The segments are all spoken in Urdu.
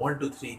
1 2 3।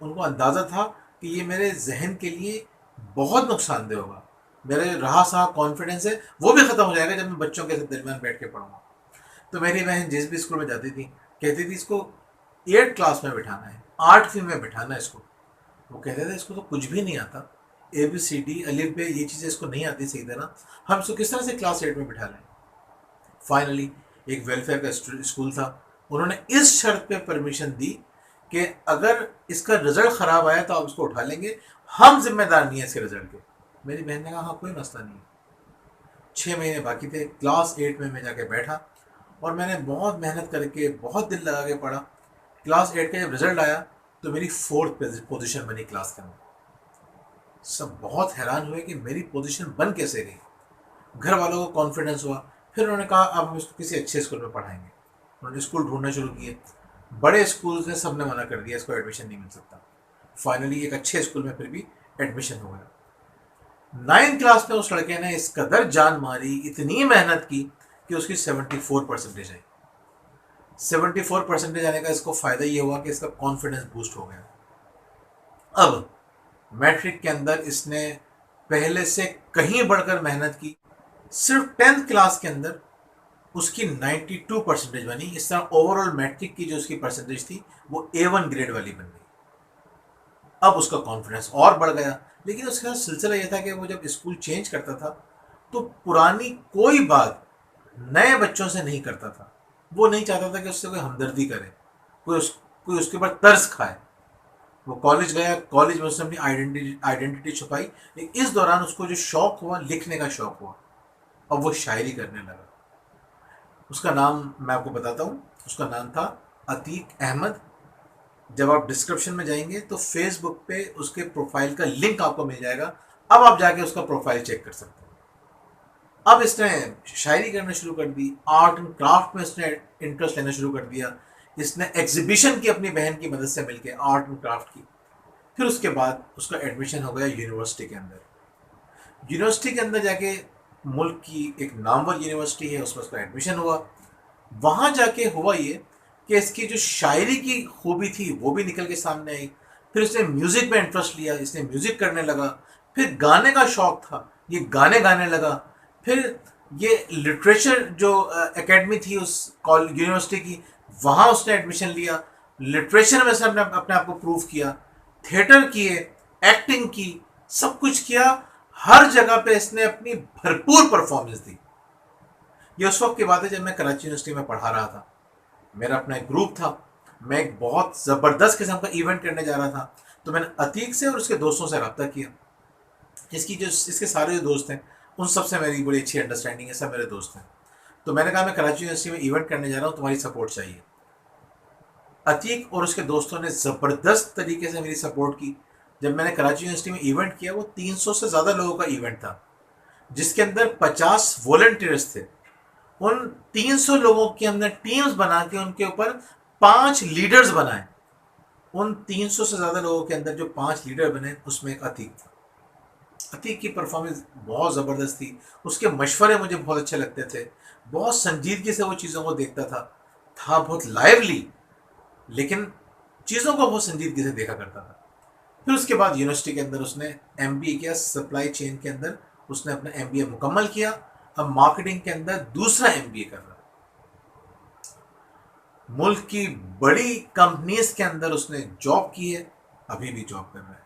ان کو اندازہ تھا کہ یہ میرے ذہن کے لیے بہت نقصان دہ ہوگا. میرے رہا سہا کانفیڈنس ہے وہ بھی ختم ہو جائے گا جب میں بچوں کے درمیان بیٹھ کے پڑھوں گا. تو میری بہن جس بھی اسکول میں جاتی تھی کہتی تھی اس کو 8 کلاس میں بٹھانا ہے, 8ویں میں بٹھانا ہے اس کو. وہ کہتے تھے اس کو تو کچھ بھی نہیں آتا, اے بی سی ڈی الف بے یہ چیزیں اس کو نہیں آتی صحیح طرح, ہم اس کو کس طرح سے کلاس 8 میں بٹھا لیں. فائنلی ایک ویلفیئر کا اسکول تھا, انہوں نے اس شرط پہ پرمیشن دی کہ اگر اس کا رزلٹ خراب آیا تو آپ اس کو اٹھا لیں گے, ہم ذمہ دار نہیں ہیں اس کے رزلٹ کے. میری بہن نے کہا ہاں کوئی مسئلہ نہیں ہے. 6 مہینے باقی تھے, کلاس 8 میں جا کے بیٹھا اور میں نے بہت محنت کر کے بہت دل لگا کے پڑھا. کلاس 8 کا جب رزلٹ آیا تو میری 4تھ پوزیشن بنی کلاس کے اندر. سب بہت حیران ہوئے کہ میری پوزیشن بن کیسے گئی. گھر والوں کو کانفیڈنس ہوا, پھر انہوں نے کہا اب ہم اس کو کسی اچھے اسکول میں پڑھائیں گے. انہوں نے اسکول ڈھونڈنا شروع کیے, بڑے اسکولز نے سب نے منع کر دیا اس کو ایڈمیشن نہیں مل سکتا. فائنلی ایک اچھے اسکول میں پھر بھی ایڈمیشن ہو گیا. 9 کلاس میں اس لڑکے نے اس قدر جان ماری, اتنی محنت کی کہ اس کی 74% آئی. 74% آنے کا اس کو فائدہ یہ ہوا کہ اس کا کانفیڈنس بوسٹ ہو گیا. اب میٹرک کے اندر اس نے پہلے سے کہیں بڑھ کر محنت کی. صرف 10th کلاس کے اندر اس کی 92% بنی. اس طرح اوور آل میٹرک کی جو اس کی پرسنٹیج تھی وہ A1 گریڈ والی بن گئی. اب اس کا کانفیڈنس اور بڑھ گیا. لیکن اس کا سلسلہ یہ تھا کہ وہ جب اسکول چینج کرتا تھا تو پرانی کوئی بات نئے بچوں سے نہیں کرتا تھا. وہ نہیں چاہتا تھا کہ اس سے کوئی ہمدردی کرے, کوئی اس کے اوپر طرز کھائے. وہ کالج گیا, کالج میں اس نے اپنی آئیڈینٹی چھپائی. لیکن اس دوران اس کو جو شوق ہوا لکھنے کا شوق ہوا, اب وہ شاعری کرنے لگا. اس کا نام میں آپ کو بتاتا ہوں, اس کا نام تھا عتیق احمد. جب آپ ڈسکرپشن میں جائیں گے تو فیس بک پہ اس کے پروفائل کا لنک آپ کو مل جائے گا. اب آپ جا کے اس کا پروفائل چیک کر سکتے ہیں. اب اس نے شاعری کرنا شروع کر دی, آرٹ اینڈ کرافٹ میں اس نے انٹرسٹ لینا شروع کر دیا. اس نے ایگزیبیشن کی اپنی بہن کی مدد سے مل کے آرٹ اینڈ کرافٹ کی. پھر اس کے بعد اس کا ایڈمیشن ہو گیا یونیورسٹی کے اندر. یونیورسٹی کے اندر جا کے ملک کی ایک نامور یونیورسٹی ہے, اس میں اس کا ایڈمیشن ہوا. وہاں جا کے ہوا یہ کہ اس کی جو شاعری کی خوبی تھی وہ بھی نکل کے سامنے آئی. پھر اس نے میوزک میں انٹرسٹ لیا, اس نے میوزک کرنے لگا. پھر گانے کا شوق تھا, یہ گانے گانے لگا. پھر یہ لٹریچر جو اکیڈمی تھی اس یونیورسٹی کی, وہاں اس نے ایڈمیشن لیا. لٹریچر میں سے اپنے آپ کو پروف کیا, تھیٹر کیے, ایکٹنگ کی, سب کچھ کیا. ہر جگہ پہ اس نے اپنی بھرپور پرفارمنس دی. یہ اس وقت کی بات ہے جب میں کراچی یونیورسٹی میں پڑھا رہا تھا. میرا اپنا ایک گروپ تھا, میں ایک بہت زبردست قسم کا ایونٹ کرنے جا رہا تھا. تو میں نے عتیق سے اور اس کے دوستوں سے رابطہ کیا. اس کے سارے جو دوست ہیں ان سب سے میری بڑی اچھی انڈرسٹینڈنگ ہے, سب میرے دوست ہیں. تو میں نے کہا میں کراچی یونیورسٹی میں ایونٹ کرنے جا رہا ہوں, تمہاری سپورٹ چاہیے. عتیق اور اس کے دوستوں نے زبردست طریقے سے میری سپورٹ کی. جب میں نے کراچی یونیورسٹی میں ایونٹ کیا, وہ 300 سے زیادہ لوگوں کا ایونٹ تھا, جس کے اندر 50 والنٹیئرس تھے. ان 300 لوگوں کے اندر ٹیمز بنا کے ان کے اوپر 5 لیڈرز بنائے. ان 300 سے زیادہ لوگوں کے اندر جو 5 لیڈر بنے اس میں ایک عتیق تھا. عتیق کی پرفارمنس بہت زبردست تھی. اس کے مشورے مجھے بہت اچھے لگتے تھے. بہت سنجیدگی سے وہ چیزوں کو دیکھتا تھا بہت لائیولی, لیکن چیزوں کو بہت سنجیدگی سے دیکھا کرتا تھا. پھر اس کے بعد یونیورسٹی کے اندر اس نے ایم بی اے کیا, سپلائی چین کے اندر اس نے اپنا ایم بی اے مکمل کیا. اب مارکیٹنگ کے اندر دوسرا ایم بی اے کر رہا ہے. ملک کی بڑی کمپنیز کے اندر اس نے جاب کی ہے, ابھی بھی جاب کر رہا ہے.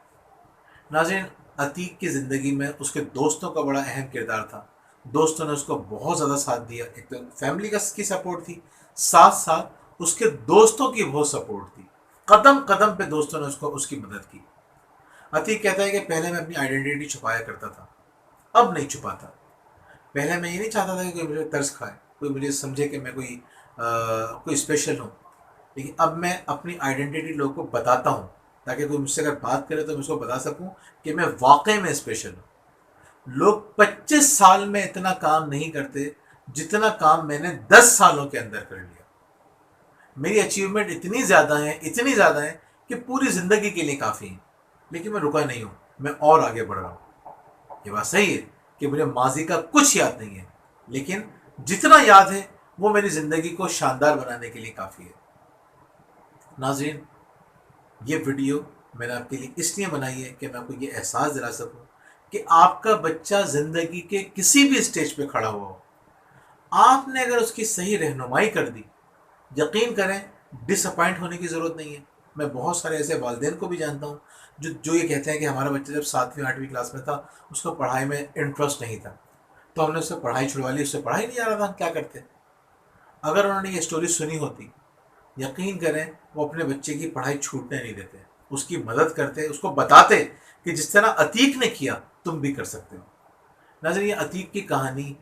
ناظرین, عتیق کی زندگی میں اس کے دوستوں کا بڑا اہم کردار تھا. دوستوں نے اس کو بہت زیادہ ساتھ دیا. ایک تو فیملی کی سپورٹ تھی, ساتھ ساتھ اس کے دوستوں کی بہت سپورٹ تھی. قدم قدم پہ دوستوں نے اس کی مدد کی. عتیق کہتا ہے کہ پہلے میں اپنی آئیڈینٹی چھپایا کرتا تھا, اب نہیں چھپاتا. پہلے میں یہ نہیں چاہتا تھا کہ کوئی مجھے طرز کھائے, کوئی مجھے سمجھے کہ میں کوئی اسپیشل ہوں. لیکن اب میں اپنی آئیڈینٹی لوگوں کو بتاتا ہوں تاکہ کوئی مجھ سے اگر بات کرے تو میں اس کو بتا سکوں کہ میں واقعی میں اسپیشل ہوں. لوگ 25 سال میں اتنا کام نہیں کرتے جتنا کام میں نے 10 سالوں کے اندر کر لیا. میری اچیومنٹ اتنی زیادہ ہیں کہ پوری زندگی کے لیے کافی ہیں. لیکن میں رکا نہیں ہوں, میں اور آگے بڑھ رہا ہوں. یہ بات صحیح ہے کہ مجھے ماضی کا کچھ یاد نہیں ہے, لیکن جتنا یاد ہے وہ میری زندگی کو شاندار بنانے کے لیے کافی ہے. ناظرین, یہ ویڈیو میں نے آپ کے لیے اس لیے بنائی ہے کہ میں آپ کو یہ احساس دلا سکوں کہ آپ کا بچہ زندگی کے کسی بھی اسٹیج پہ کھڑا ہوا ہو، آپ نے اگر اس کی صحیح رہنمائی کر دی، یقین کریں ڈس اپوائنٹ ہونے کی ضرورت نہیں ہے۔ میں بہت سارے ایسے والدین کو بھی جانتا ہوں جو یہ کہتے ہیں کہ ہمارا بچہ جب 7ویں 8ویں کلاس میں تھا اس کو پڑھائی میں انٹرسٹ نہیں تھا، تو ہم نے اس سے پڑھائی چھڑوا لی، اس سے پڑھائی نہیں آ رہا تھا، ہم کیا کرتے؟ اگر انہوں نے یہ اسٹوری سنی ہوتی، یقین کریں وہ اپنے بچے کی پڑھائی چھوٹنے نہیں دیتے، اس کی مدد کرتے، اس کو بتاتے کہ جس طرح عتیق نے کیا تم بھی کر سکتے ہو۔ ناظرین، یہ عتیق کی کہانی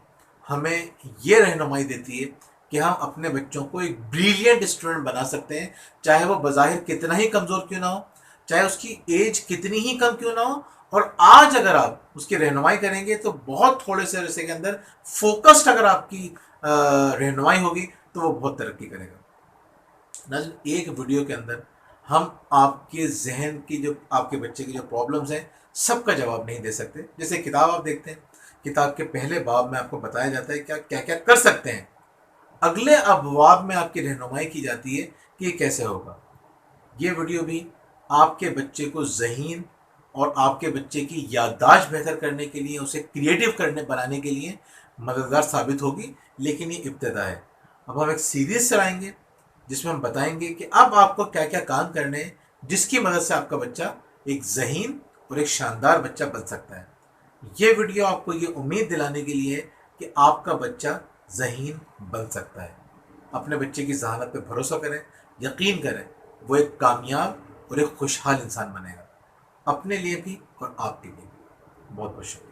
ہمیں یہ رہنمائی دیتی ہے کہ ہم اپنے بچوں کو ایک بریلینٹ اسٹوڈنٹ بنا سکتے ہیں، چاہے وہ بظاہر کتنا ہی کمزور کیوں نہ ہو، چاہے اس کی ایج کتنی ہی کم کیوں نہ ہو۔ اور آج اگر آپ اس کی رہنمائی کریں گے تو بہت تھوڑے سے عرصے کے اندر فوکسڈ اگر آپ کی رہنمائی ہوگی تو وہ بہت ترقی کرے گا۔ ناظرین، ایک ویڈیو کے اندر ہم آپ کے ذہن کی جو آپ کے بچے کی جو پرابلمس ہیں سب کا جواب نہیں دے سکتے۔ جیسے کتاب آپ دیکھتے ہیں، کتاب کے پہلے باب میں آپ کو بتایا جاتا ہے کیا کیا کر سکتے ہیں، اگلے ابواب میں آپ کی رہنمائی کی جاتی ہے کہ یہ کیسے ہوگا۔ یہ ویڈیو بھی آپ کے بچے کو ذہین اور آپ کے بچے کی یادداشت بہتر کرنے کے لیے، اسے کریٹو بنانے کے لیے مددگار ثابت ہوگی، لیکن یہ ابتدا ہے۔ اب ہم ایک سیریز چلائیں گے جس میں ہم بتائیں گے کہ اب آپ کو کیا کیا کام کرنے ہیں جس کی مدد سے آپ کا بچہ ایک ذہین اور ایک شاندار بچہ بن سکتا ہے۔ یہ ویڈیو آپ کو یہ امید دلانے کے لیے ہے کہ آپ کا بچہ ذہین بن سکتا ہے۔ اپنے بچے کی ذہانت پہ بھروسہ کریں، یقین کریں وہ ایک کامیاب اور ایک خوشحال انسان بنے گا، اپنے لیے بھی اور آپ کے لیے بھی۔ بہت بہت شکریہ۔